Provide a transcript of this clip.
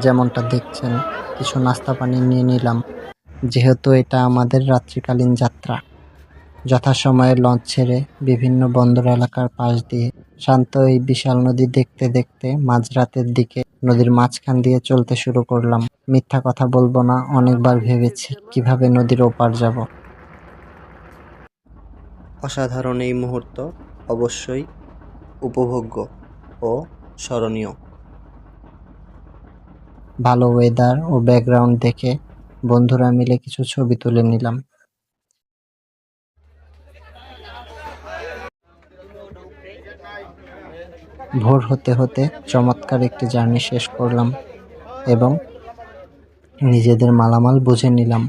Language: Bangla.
যেমনটা দেখছেন, কিছু নাস্তা পানি নিয়ে নিলাম, যেহেতু এটা আমাদের রাত্রিকালীন যাত্রা। যথাসময়ে লঞ্চ ছেড়ে বিভিন্ন বন্দর এলাকার পাশ দিয়ে শান্ত এই বিশাল নদী দেখতে দেখতে মাঝরাতের দিকে নদীর মাঝখান দিয়ে চলতে শুরু করলাম। মিথ্যা কথা বলবো না, অনেকবার ভেবেছি কিভাবে নদীর ওপার যাব। অসাধারণ এই মুহূর্ত অবশ্যই উপভোগ্য ও স্মরণীয়। ভালো ওয়েদার ও ব্যাকগ্রাউন্ড দেখে বন্ধুরা মিলে কিছু ছবি তুলে নিলাম। ভোর হতে হতে চমৎকার একটি জার্নি শেষ করলাম এবং নিজেদের মালামাল বুঝে নিলাম।